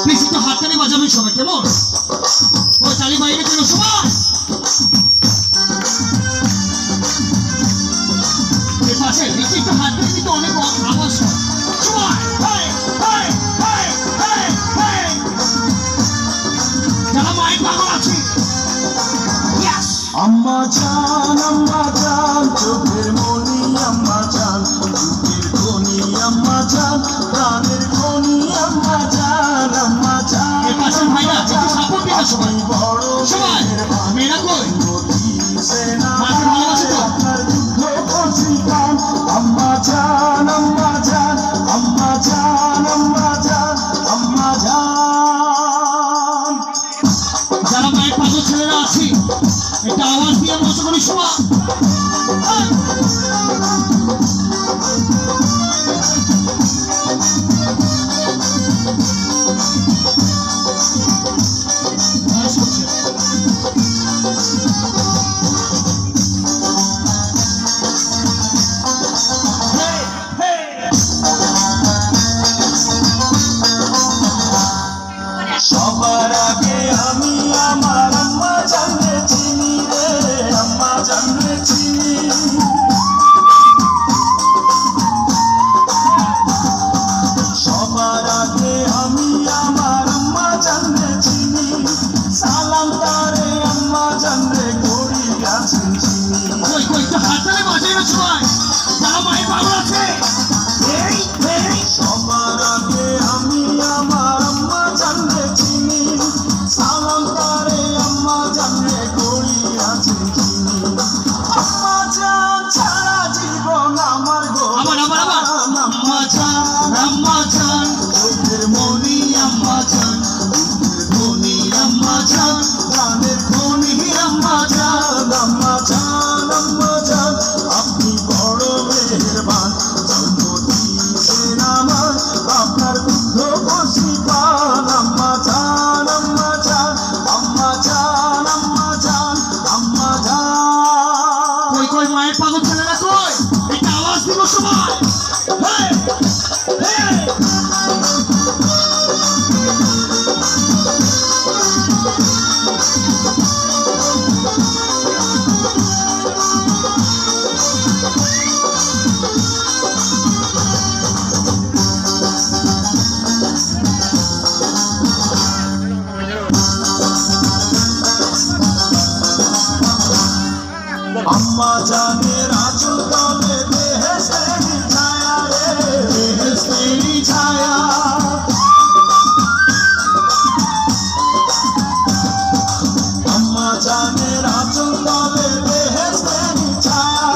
বেশি তো হাততালি বাজাবেন সবাই, কেমন? ও তালি বাইরে কেন সবাই? এর পাশে বেশি একটু হাততালি দিতে অনেক আওয়াজ হয় সবাই। যারা মায়ের পাগল আছে, আম্মা জান চোখের মনি, আম্মা জান চোখের খনি, আম্মা জান প্রাণের খনি, আম্মা জান, আম্মা জান। এর পাশে ভাইরা একটু সাপোর্ট দিতে সবাই। বড় সবাই মেয়েরা কই? মাকে ভালোবাসে তো? আপনার যুদ্ধ করছি গান, আম্মা জান, আম্মা জান, আম্মা জান, আম্মা জান, আম্মা জান। যারা মায়ের পাগল ছেলেরা আছি একটা আওয়াজ দিয়ে বসে করি সবাই। সবার আগে আমি আমার আম্মা জানলে চিনি রে, আম্মা জানলে চিনি। সবার আগে আমি আমার আম্মা জানলে চিনি, সালাম তারে আম্মা জানলে করি গেছেন চিনি। কই কই একটু হাততালি বাজাই না সবাই যারা মায়ের পাগল আছে। সবার আগে আমি আমার আম্মা জানলে চিনি, সালাম তারে আম্মা জানলে করি আছেন চিনি। আম্মা জান ছাড়া জীবন আমার গো, আবার আম্মা জান, আম্মা জান চোখের মনি, আম্মা জান, খনি, আম্মা জান প্রাণের খনি, আম্মা জান, আম্মা জান, আম্মা জান। আপনি বড় মেহেরবান, জন্ম দিয়েছেন আমার, আপনার বুদ্ধ বসি পান, আম্মা জান, আম্মা জান, আম্মা জান, আম্মা জান, আম্মা জান। কই কই মায়ের পাগল ছেলেরা কই? একটা আওয়াজ দিব সবাই। আম্মা জানের আঁচল তলে বেহেশতেরি ছায়া রে, বেহেশতেরি ছায়া। আম্মা জানের আঁচল তলে বেহেশতেরি ছায়া,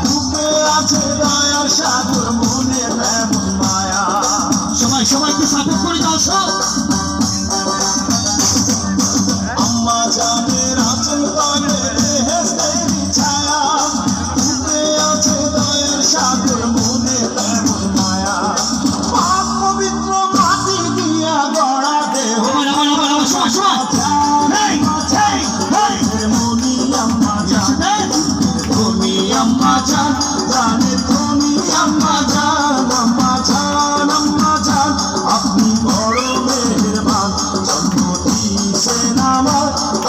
বুকে আছে দয়ার সাগর, মনে তেমন মায়া। সবাই সবাইকে সাপোর্ট করে দাও সব। আম্মা জানের আঁচল তলে বেহেশতেরি ছায়া, বুকে আছে দয়ার সাগর, মনে তেমন মায়া। পাক পবিত্র মাটি দিয়া গড়া দেহ, আবার সবাই সবাই। মনি আম্মা জান, খনি আম্মা জান, প্রাণের খনি, আম্মা জান, আম্মা জান, আম্মা জান। আপনি বড় মেহেরবান, জন্ম দিয়েছেন আমার,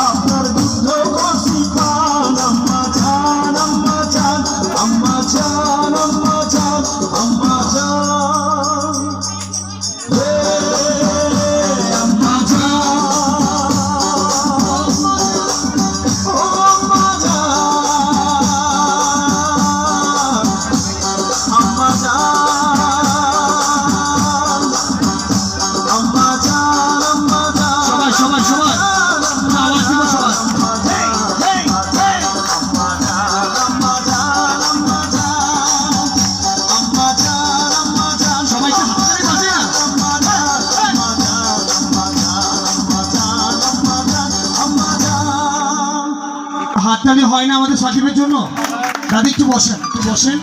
আপনার বুদ্ধ বসি পান, আম্মা জান, আম্মা জান, আম্মা জান, আম্মা জান, আম্মা জান। হে আম্মা জান, ও আম্মা জান, আম্মা জান, আম্মা জান, আম্মা জান। সবাই সবাই সবাই আওয়াজ দিব সবাই। সবাইকে হাততালি বাজাই না। হাততালি হয় না আমাদের সাকিবের জন্য। দাদি একটু বসেন, একটু বসেন।